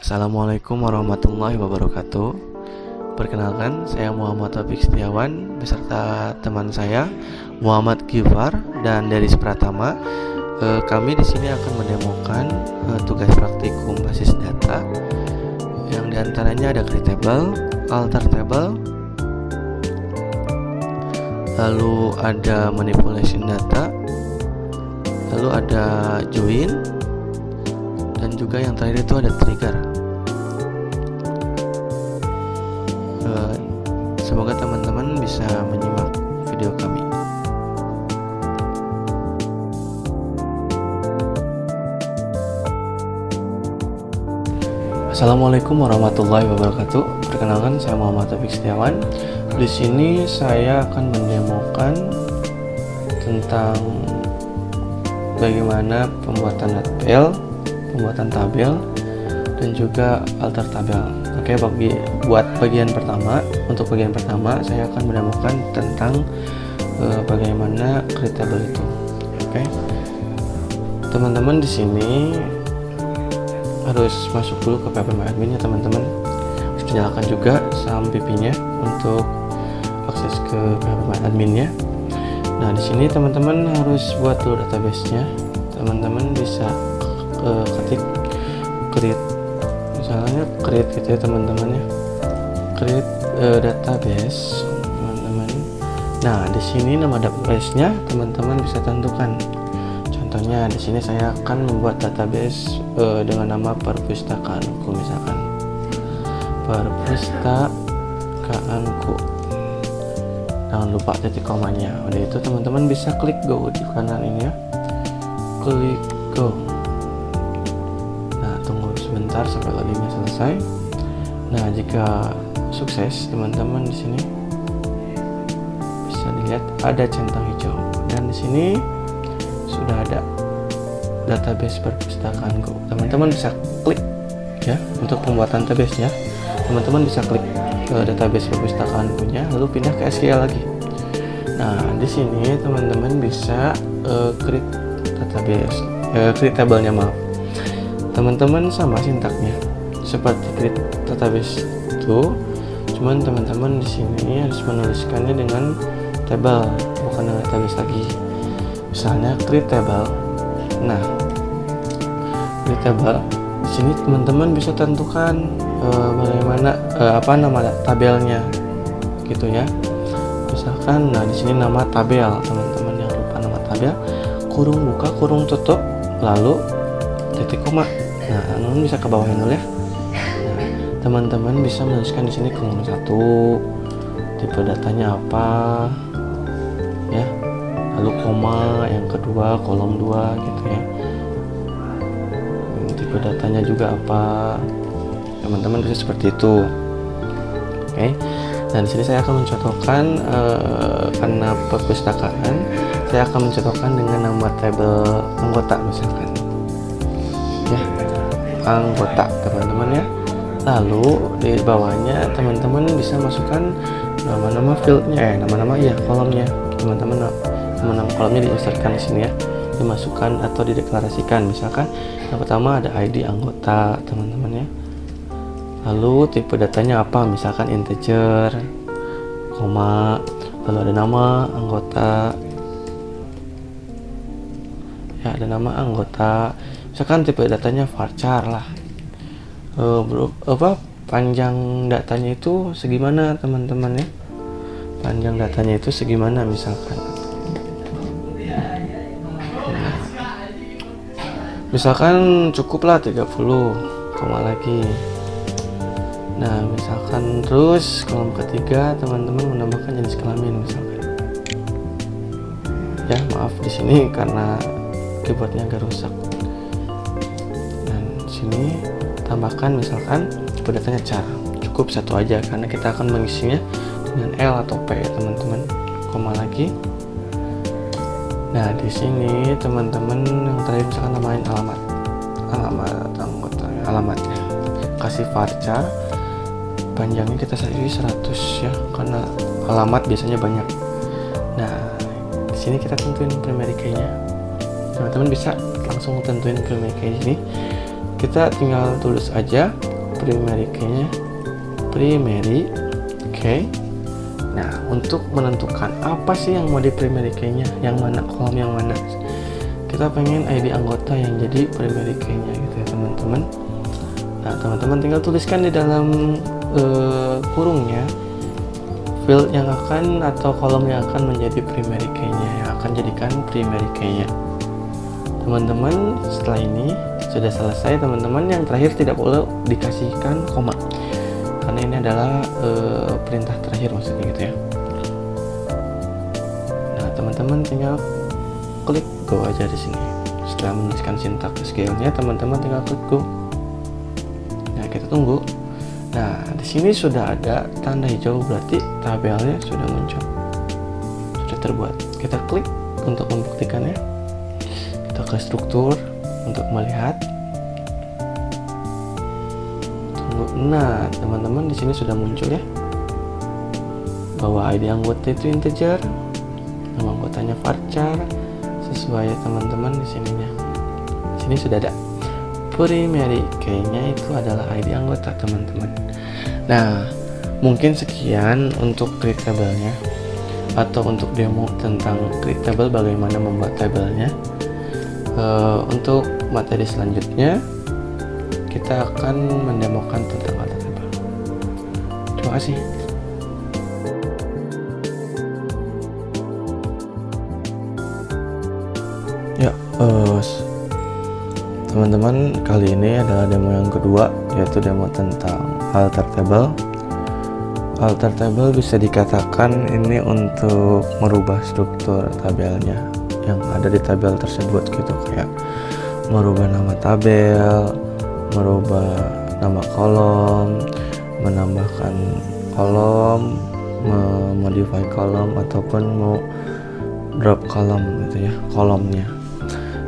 Assalamualaikum warahmatullahi wabarakatuh. Perkenalkan, saya Muhammad Taufik Setiawan beserta teman saya Muhammad Gifar dan Deris Pratama. Kami di sini akan mendemokan tugas praktikum basis data yang diantaranya ada create table, alter table, lalu ada manipulation data, lalu ada join, dan juga yang terakhir itu ada trigger. Semoga teman-teman bisa menyimak video kami. Assalamualaikum warahmatullahi wabarakatuh. Perkenalkan, saya Muhammad Taufik Setiawan. Di sini saya akan mendemokan tentang bagaimana pembuatan tabel dan juga alter tabel. Oke, buat bagian pertama, saya akan mendemokan tentang bagaimana create table itu. Oke, teman-teman di sini harus masuk dulu ke PPM-Admin ya teman-teman. Harus nyalakan juga saham PP-nya untuk akses ke PPM-Admin-nya. Nah, di sini teman-teman harus buat dulu database-nya. Teman-teman bisa ketik create, misalnya create gitu ya teman-teman ya, create database teman-teman. Nah, di sini nama database-nya teman-teman bisa tentukan. Contohnya di sini saya akan membuat database dengan nama perpustakaanku, misalkan perpustakaanku. Jangan lupa titik komanya. Udah itu teman-teman bisa klik go di kanan ini ya, klik go. Nah, tunggu sebentar sampai loadingnya selesai. Nah, jika sukses teman-teman di sini bisa dilihat ada centang hijau dan di sini sudah ada database perpustakaanku. Teman-teman bisa klik ya untuk pembuatan database-nya. Teman-teman bisa klik ke database perpustakaanku nya lalu pindah ke SQL lagi. Nah, di sini teman-teman bisa create database, create tabelnya, maaf. Teman-teman sama sintaknya seperti create database itu, cuman teman-teman di sini harus menuliskannya dengan table, bukan dengan database lagi. Misalnya create table. Nah, create table di sini teman-teman bisa tentukan bagaimana apa nama tabelnya gitu ya. Misalkan, nah di sini nama tabel, teman-teman yang lupa nama tabel, kurung buka kurung tutup lalu titik koma. Nah, teman bisa ke bawahnya dulu ya. Nah, teman-teman bisa menuliskan di sini kolom 1, tipe datanya apa ya, lalu koma yang kedua, kolom 2 gitu ya, tipe datanya juga apa, teman-teman bisa seperti itu. Oke. Dan di sini saya akan mencontohkan karena perpustakaan, saya akan mencontohkan dengan nama tabel anggota misalkan ya, anggota teman-teman ya. Lalu di bawahnya teman-teman bisa masukkan nama-nama fieldnya, kolomnya teman-teman. Nama kolomnya diinsertkan di sini ya, dimasukkan atau dideklarasikan. Misalkan yang pertama ada ID anggota teman-teman ya, lalu tipe datanya apa, misalkan integer, koma, lalu ada nama anggota ya, ada nama anggota, misalkan tipe datanya varchar lah. Panjang datanya itu segimana teman-teman ya, panjang datanya itu segimana misalkan cukuplah 30 koma lagi. Nah, misalkan terus kolom ketiga teman-teman menambahkan jenis kelamin misalkan ya, maaf di sini karena keyboardnya agak rusak. Dan di sini tambahkan misalkan tipe datanya char, cukup satu aja karena kita akan mengisinya dengan L atau P ya teman-teman, koma lagi. Nah, di sini teman-teman yang terakhir misalkan namain alamat anggota, alamatnya kasih varchar, panjangnya kita kasih 100 ya karena alamat biasanya banyak. Nah, di sini kita tentuin primary key-nya. Teman-teman bisa langsung tentuin primary key ini. Kita tinggal tulis aja primary key-nya, primary key. Nah, untuk menentukan apa sih yang mau di primary key-nya, yang mana, kolom yang mana, kita pengen ID anggota yang jadi primary key-nya gitu ya teman-teman. Nah, teman-teman tinggal tuliskan di dalam kurungnya field yang akan atau kolom yang akan menjadi primary key-nya, yang akan jadikan primary key-nya. Teman-teman, setelah ini sudah selesai teman-teman. Yang terakhir tidak boleh dikasihkan koma, karena ini adalah perintah terakhir maksudnya gitu ya. Nah, teman-teman tinggal klik go aja di sini. Setelah menuliskan sintaks SQL-nya, teman-teman tinggal klik go. Nah, kita tunggu. Nah, di sini sudah ada tanda hijau, berarti tabelnya sudah muncul, sudah terbuat. Kita klik untuk membuktikannya. Kita ke struktur untuk melihat. Nah, teman-teman di sini sudah muncul ya, bahwa ID anggota itu integer, nama anggotanya varchar, sesuai ya teman-teman di sininya. Di sini sudah ada primary key-nya itu adalah ID anggota teman-teman. Nah, mungkin sekian untuk create table-nya, atau untuk demo tentang create table, bagaimana membuat tabelnya. Untuk materi selanjutnya kita akan mendemokan tentang alter table. Terima kasih. Ya, teman-teman, kali ini adalah demo yang kedua, yaitu demo tentang alter table. Alter table bisa dikatakan ini untuk merubah struktur tabelnya yang ada di tabel tersebut gitu, kayak merubah nama tabel, merubah nama kolom, menambahkan kolom, memodify kolom, ataupun mau drop kolom gitu ya, kolomnya.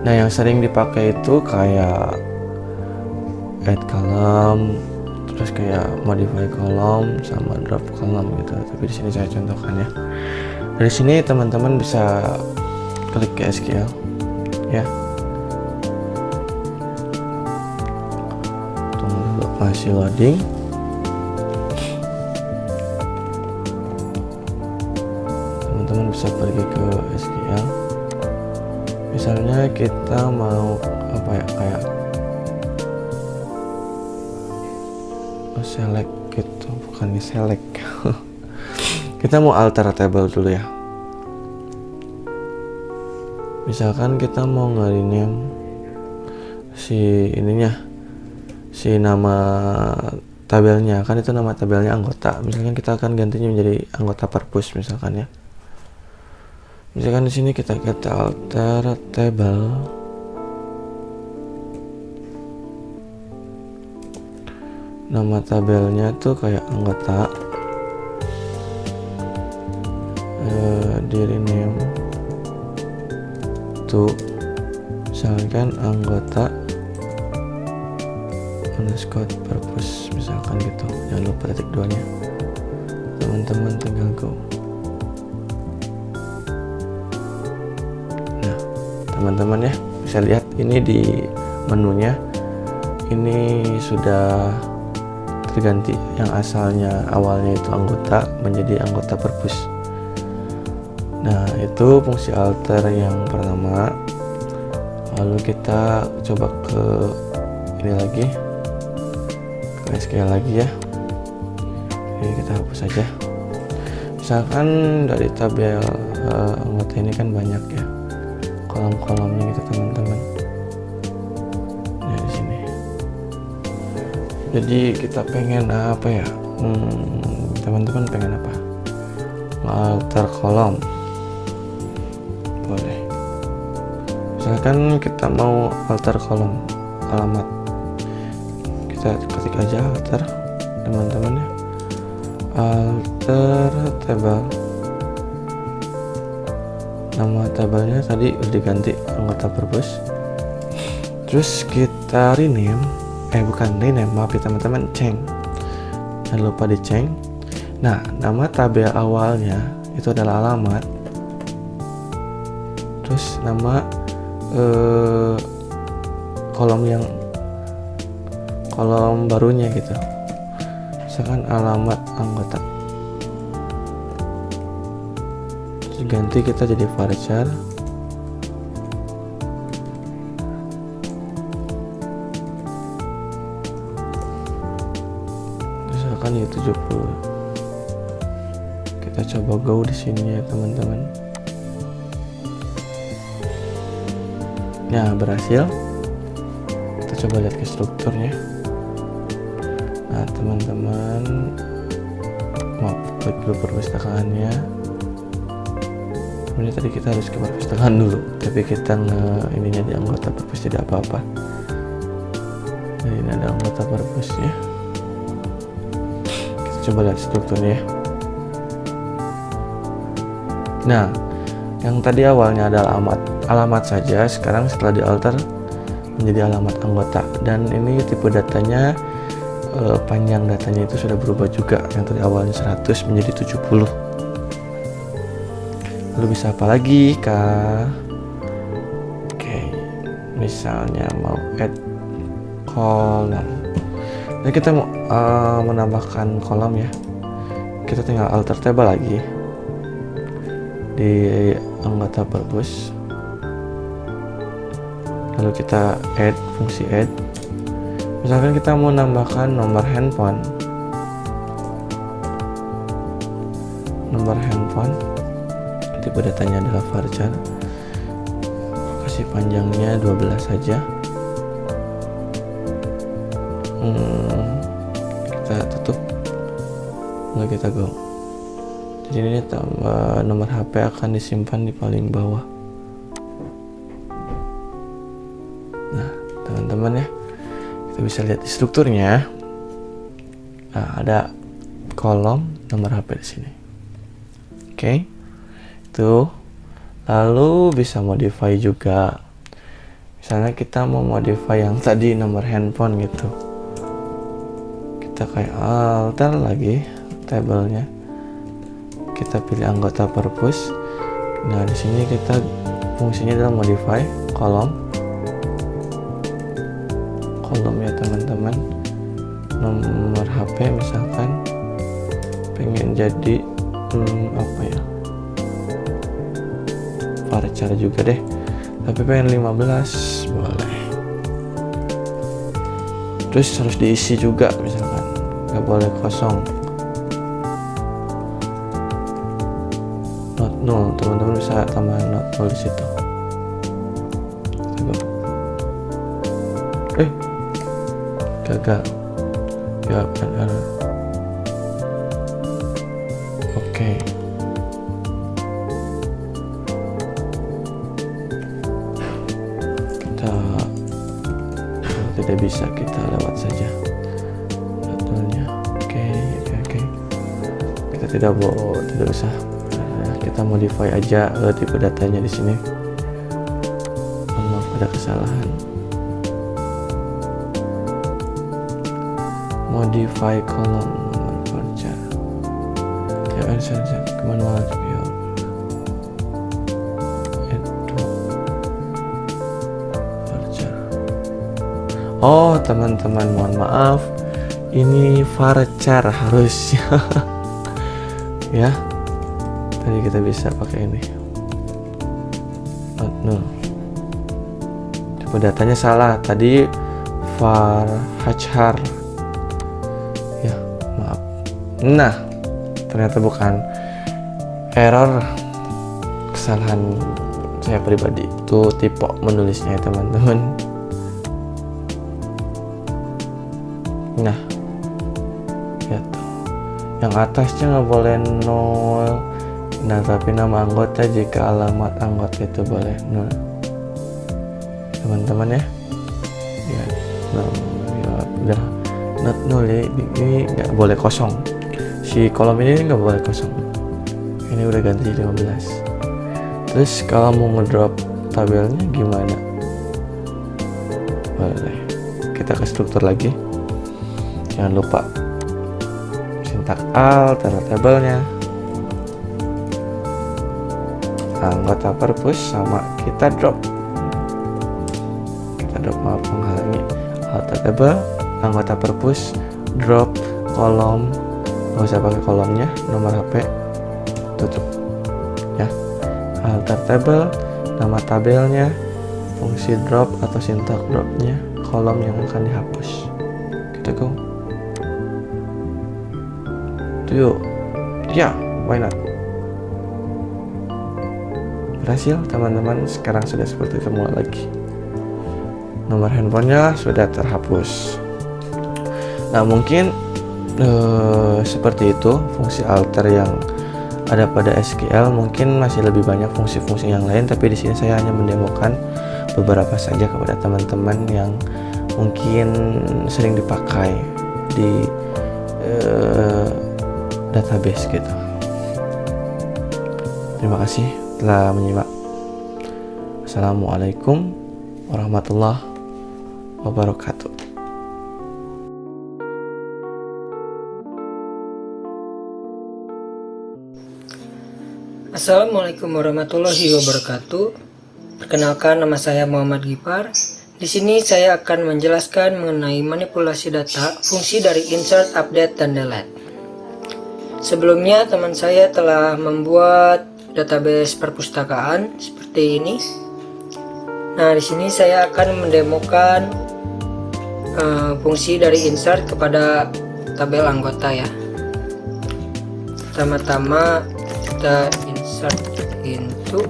Nah, yang sering dipakai itu kayak add column, terus kayak modify kolom sama drop kolom gitu. Tapi di sini saya contohkan ya. Dari sini teman-teman bisa klik ke SQL ya. Tunggu dulu masih loading. Teman-teman bisa pergi ke SQL. Misalnya kita mau apa ya, kayak select gitu, bukan di select. Kita mau alter table dulu ya. Misalkan kita mau nge-rename si ininya, si nama tabelnya, kan itu nama tabelnya anggota. Misalkan kita akan gantinya menjadi anggota purpose misalkan ya. Misalkan di sini kita kata alter table. Nama tabelnya tuh kayak anggota, di rename tuh misalkan anggota underscore purpose misalkan gitu, jangan lupa titik 2 nya. Teman-teman tinggal go. Nah, teman-teman ya bisa lihat ini di menunya ini sudah terganti, yang asalnya awalnya itu anggota menjadi anggota purpose. Nah, itu fungsi alter yang pertama. Lalu kita coba ke ini lagi, ke SQL lagi ya. Oke, kita hapus saja. Misalkan dari tabel anggota ini kan banyak ya kolom-kolomnya gitu teman-teman. Nah, di sini. Jadi kita pengen apa ya? Teman-teman pengen apa? Alter kolom. Boleh. Misalkan kita mau alter kolom alamat, kita ketik aja alter teman-teman ya, alter table. Nama tabelnya tadi udah diganti anggota purpose. Terus kita rename, bukan rename, maaf ya teman-teman, change. Jangan lupa di change. Nah, nama tabel awalnya itu adalah alamat. Terus nama kolom kolom barunya gitu. Misalkan alamat anggota, terus ganti kita jadi varchar misalkan ya 70. Kita coba go di sini ya teman-teman. Nah, berhasil. Kita coba lihat ke strukturnya. Nah teman-teman, mau klik dulu perpustakaannya. Ini tadi kita harus ke perpustakaan dulu, tapi kita ininya di anggota perpus tidak apa-apa. Jadi ini ada anggota perpusnya. Kita coba lihat strukturnya. Nah, yang tadi awalnya ada alamat saja, sekarang setelah dialter menjadi alamat anggota, dan ini tipe datanya panjang datanya itu sudah berubah juga, yang tadi awalnya 100 menjadi 70. Lalu bisa apa lagi kak? Oke, misalnya mau add kolom. Jadi kita mau menambahkan kolom ya, kita tinggal alter table lagi di anggota perpus, lalu kita add fungsi add. Misalkan kita mau nambahkan nomor handphone, tipe datanya adalah varchar, kasih panjangnya 12 saja. Kita tutup, lalu kita go. Jadi ini nomor HP akan disimpan di paling bawah. Nah teman-teman ya, kita bisa lihat di strukturnya. Nah, ada kolom nomor HP di sini. Oke, itu. Lalu bisa modify juga. Misalnya kita mau modify yang tadi nomor handphone gitu. Kita kayak alter lagi tabelnya. Kita pilih anggota perpus. Nah, di sini kita fungsinya adalah modify kolom ya teman-teman. Nomor HP misalkan pengen jadi apa ya, varchar juga deh, tapi pengen 15 boleh. Terus harus diisi juga, misalkan nggak boleh kosong. Not null, teman-teman bisa tambah not null di situ. Gagal ya, benar. Oke. Kita kalau tidak bisa kita lewat saja betulnya. Oke. Kita tidak usah, kita modify aja tipe datanya di sini. Maaf ada kesalahan. Modify kolom nomor varchar. Ya saja kemanual ya. Itu varchar. Oh teman-teman, mohon maaf, ini varchar harusnya. Ya, tadi kita bisa pakai ini. No. Tipe datanya salah. Tadi varchar. Nah, ternyata bukan error, kesalahan saya pribadi, itu tipe menulisnya ya teman-teman. Nah, ya tuh, yang atasnya nggak boleh 0. Nah, tapi nama anggota jika alamat anggota itu boleh 0. Teman-teman ya, ya, udah not 0 ya, ini nggak boleh kosong. Si kolom ini nggak boleh kosong. Ini udah ganti 15. Terus kalau mau ngedrop tabelnya gimana? Boleh. Kita ke struktur lagi. Jangan lupa sintak alter tabelnya. Anggota perpus sama kita drop. Maaf menghalangi alter tabel. anggota perpus, drop, kolom, nggak usah pakai kolomnya, nomor HP, tutup ya. Alter table, nama tabelnya, fungsi drop atau syntax dropnya, kolom yang akan dihapus. Kita go. Yuk, ya, why not? Berhasil teman-teman, sekarang sudah seperti semula lagi. Nomor handphonenya sudah terhapus. Nah mungkin seperti itu fungsi alter yang ada pada SQL. Mungkin masih lebih banyak fungsi-fungsi yang lain, tapi di sini saya hanya mendemokan beberapa saja kepada teman-teman yang mungkin sering dipakai di database gitu. Terima kasih telah menyimak. Assalamualaikum warahmatullahi wabarakatuh. Assalamualaikum warahmatullahi wabarakatuh. Perkenalkan, nama saya Muhammad Gipar. Di sini saya akan menjelaskan mengenai manipulasi data, fungsi dari insert, update, dan delete. Sebelumnya teman saya telah membuat database perpustakaan seperti ini. Nah, di sini saya akan mendemokan fungsi dari insert kepada tabel anggota ya. Pertama-tama kita insert into,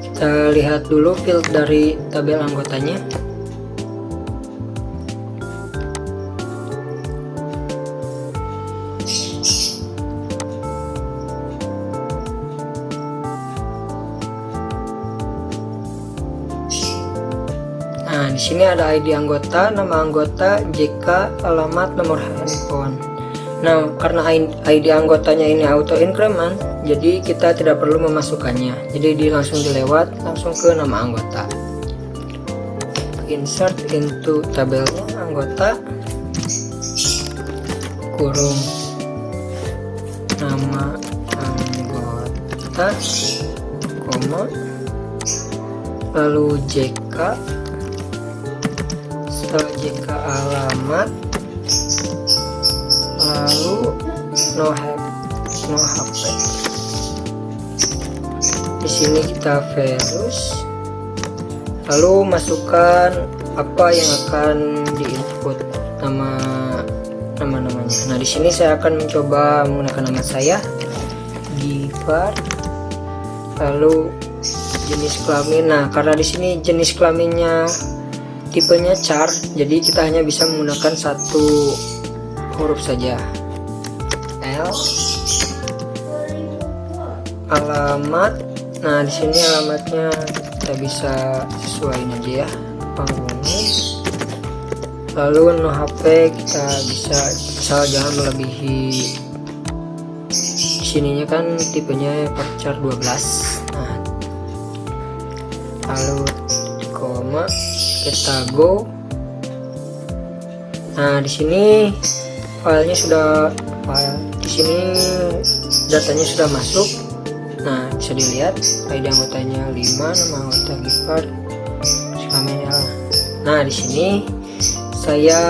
kita lihat dulu field dari tabel anggotanya. Nah, di sini ada ID anggota, nama anggota, JK, alamat, nomor handphone. Nah, karena ID anggotanya ini auto increment, jadi kita tidak perlu memasukkannya. Jadi langsung dilewat, langsung ke nama anggota. Insert into tabelnya anggota, kurung nama anggota, koma, lalu JK, JK alamat, lalu no HP. Di sini kita virus, lalu masukkan apa yang akan diinput, namanya. Nah, di sini saya akan mencoba menggunakan nama saya Gipar, lalu jenis kelamin. Nah, karena di sini jenis kelaminnya tipenya char, jadi kita hanya bisa menggunakan satu huruf saja. L. Alamat. Nah, di sini alamatnya kita bisa sesuaiin aja ya, panggungnya. Lalu no HP kita bisa, asal jangan melebihi. Di sininya kan tipenya per char 12. Nah, lalu koma, kita go. Nah, di sini di sini datanya sudah masuk. Nah, bisa dilihat ID anggotanya 5, nama anggota Gipar, kelaminnya. Nah, di sini saya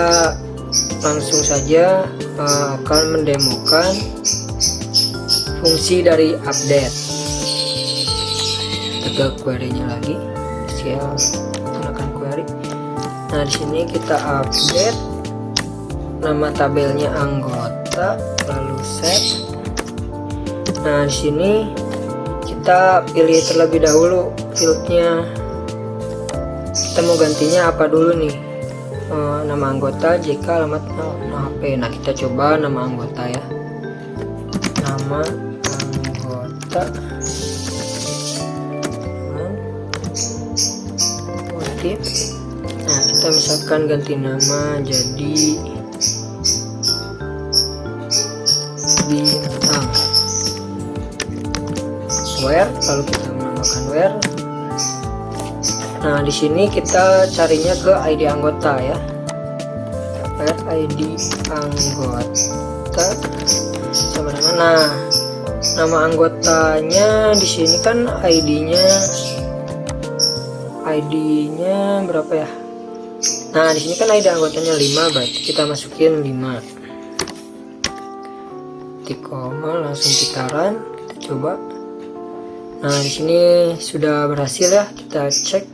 langsung saja akan mendemokan fungsi dari update. Kita ke query-nya lagi. Gunakan query. Nah, di sini kita update nama tabelnya anggota, lalu set. Nah, di sini kita pilih terlebih dahulu fieldnya. Kita mau gantinya apa dulu nih? Nama anggota, JK, alamat, no HP. Nah, kita coba nama anggota ya. Nama anggota. Nah, kita misalkan ganti nama jadi bintang. Where, lalu kita menambahkan where. Nah, di sini kita carinya ke ID anggota ya. Where ID anggota sama dengan, nah, nama anggotanya di sini kan ID-nya berapa ya? Nah, di sini kan ada anggotanya 5, berarti kita masukin 5. Titik koma, langsung kita run, kita coba. Nah, di sini sudah berhasil ya, kita cek.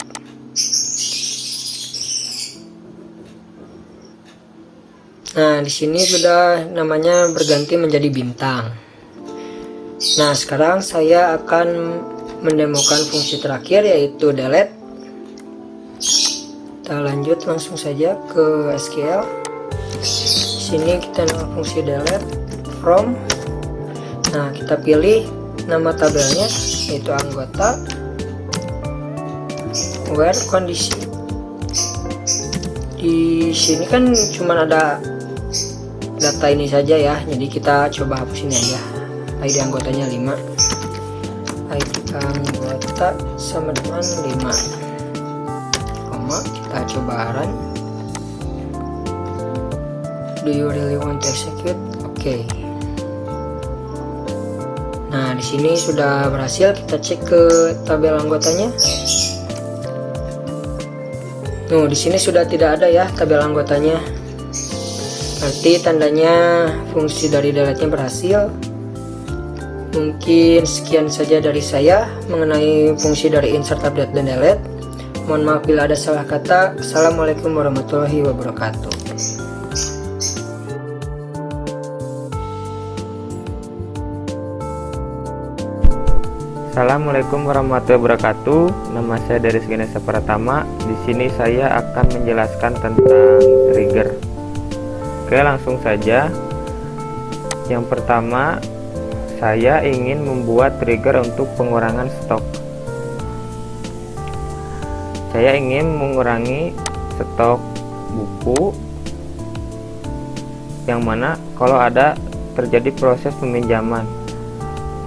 Nah, di sini sudah namanya berganti menjadi bintang. Nah, sekarang saya akan mendemokan fungsi terakhir, yaitu delete. Kita lanjut langsung saja ke SQL. Di sini kita nama fungsi delete from. Nah, kita pilih nama tabelnya, yaitu anggota, where kondisi. Di sini kan cuma ada data ini saja ya, jadi kita coba hapus ini aja. ID anggotanya 5, ID anggota sama dengan 5, koma, kita coba run. Do you really want to execute? Oke. Nah, di sini sudah berhasil. Kita cek ke tabel anggotanya. Tuh, di sini sudah tidak ada ya tabel anggotanya. Berarti tandanya fungsi dari delete-nya berhasil. Mungkin sekian saja dari saya mengenai fungsi dari insert, update, dan delete. Mohon maaf bila ada salah kata. Assalamualaikum warahmatullahi wabarakatuh. Assalamualaikum warahmatullahi wabarakatuh. Nama saya Darius Ganesha Pratama. Di sini saya akan menjelaskan tentang trigger. Oke, langsung saja. Yang pertama, saya ingin membuat trigger untuk pengurangan stok. Saya ingin mengurangi stok buku yang mana kalau ada terjadi proses peminjaman.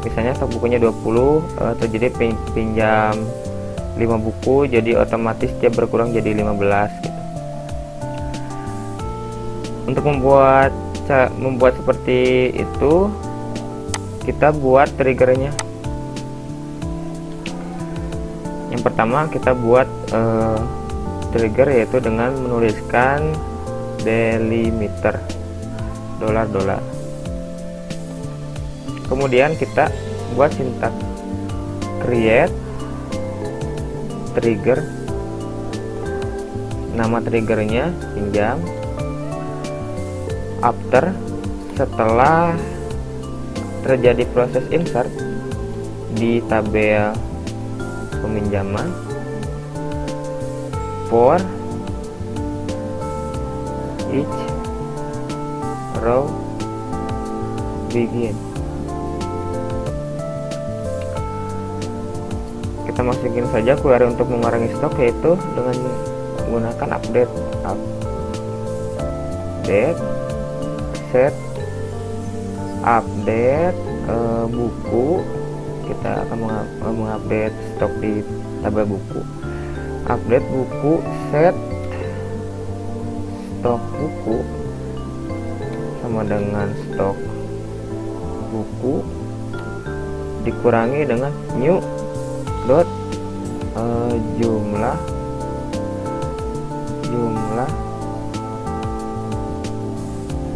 Misalnya stok bukunya 20, terjadi pinjam 5 buku, jadi otomatis dia berkurang jadi 15 gitu. Untuk membuat seperti itu, kita buat triggernya. Yang pertama kita buat trigger, yaitu dengan menuliskan delimiter $. Kemudian kita buat sintaks create trigger, nama triggernya pinjam. After, setelah terjadi proses insert di tabel peminjaman, for each row begin. Kita masukin saja query untuk mengurangi stok, yaitu dengan menggunakan update set update buku. Kita akan mengupdate stok di tabel buku. Update buku, set stok buku sama dengan stok buku dikurangi dengan new dot jumlah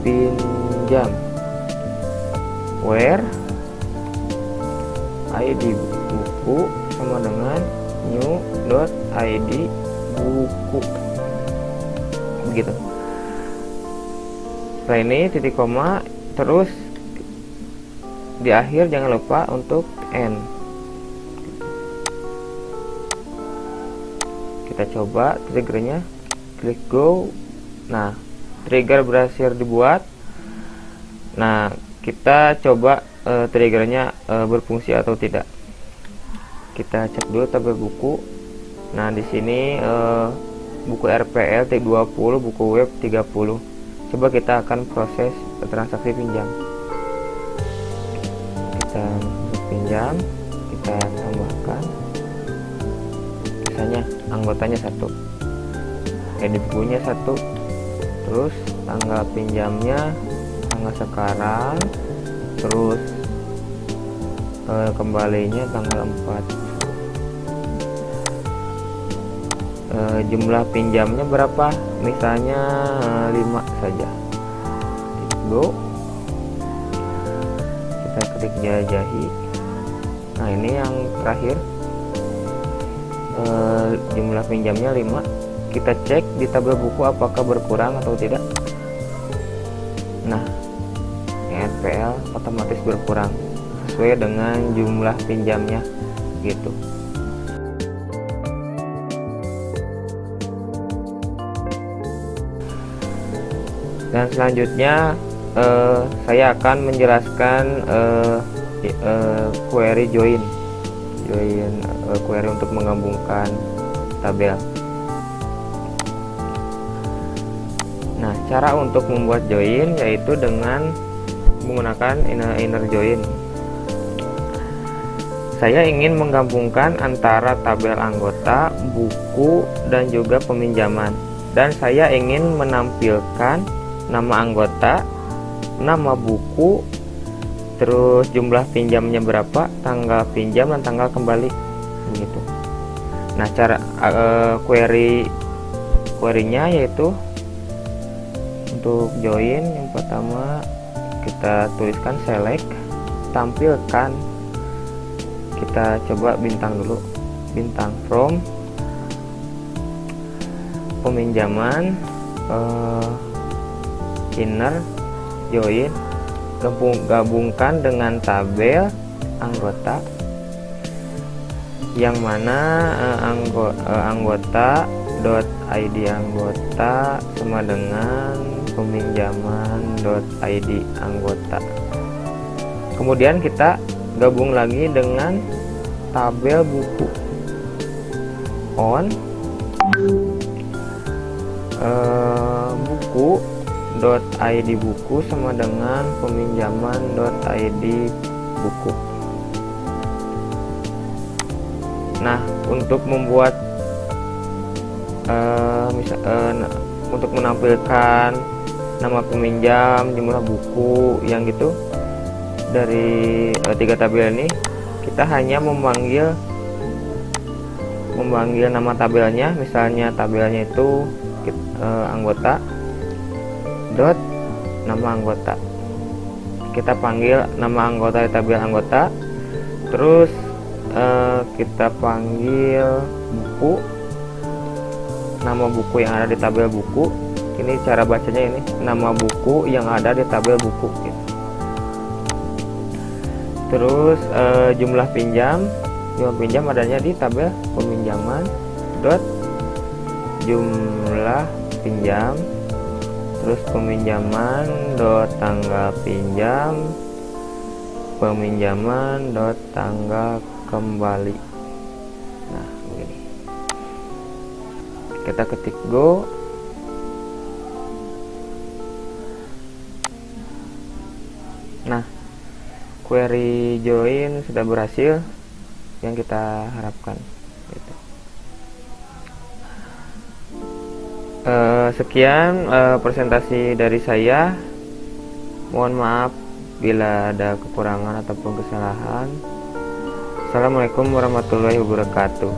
pinjam, where ID buku sama dengan new dot ID buku, begitu. Setelah ini titik koma, terus di akhir jangan lupa untuk end. Kita coba triggernya, klik go. Nah, trigger berhasil dibuat. Nah, kita coba triggernya berfungsi atau tidak. Kita cek dulu tabel buku. Nah, di sini buku RPL T20, buku web 30. Coba kita akan proses transaksi pinjam. Kita pinjam, kita tambahkan. Misalnya anggotanya 1, edit bukunya 1, terus tanggal pinjamnya tanggal sekarang, terus kembalinya tanggal 4. jumlah pinjamnya berapa, misalnya 5 saja. Go, kita klik jajahi. Nah, ini yang terakhir, jumlah pinjamnya 5. Kita cek di tabel buku apakah berkurang atau tidak. Nah, NPL otomatis berkurang sesuai dengan jumlah pinjamnya gitu. Dan selanjutnya saya akan menjelaskan query join query untuk menggabungkan tabel. Nah, cara untuk membuat join yaitu dengan menggunakan inner join. Saya ingin menggabungkan antara tabel anggota, buku, dan juga peminjaman, dan saya ingin menampilkan nama anggota, nama buku, terus jumlah pinjamnya berapa, tanggal pinjam dan tanggal kembali gitu. Nah, cara query-nya yaitu untuk join, yang pertama kita tuliskan select, tampilkan, kita coba bintang dulu, bintang from peminjaman, inner join, gabungkan dengan tabel anggota, yang mana anggota .id anggota sama dengan peminjaman.id anggota. Kemudian kita gabung lagi dengan tabel buku, on buku.id buku sama dengan peminjaman.id buku. Nah, untuk membuat untuk menampilkan nama peminjam, jumlah buku yang gitu dari 3 tabel ini, kita hanya memanggil nama tabelnya. Misalnya tabelnya itu anggota dot nama anggota, kita panggil nama anggota di tabel anggota, terus kita panggil buku, nama buku yang ada di tabel buku. Ini cara bacanya, ini nama buku yang ada di tabel buku gitu. Terus jumlah pinjam adanya di tabel peminjaman dot jumlah pinjam, terus peminjaman dot tanggal pinjam, peminjaman dot tanggal kembali. Nah, begini, kita ketik go. Nah, query join sudah berhasil yang kita harapkan gitu. Sekian presentasi dari saya. Mohon maaf bila ada kekurangan ataupun kesalahan. Assalamualaikum warahmatullahi wabarakatuh.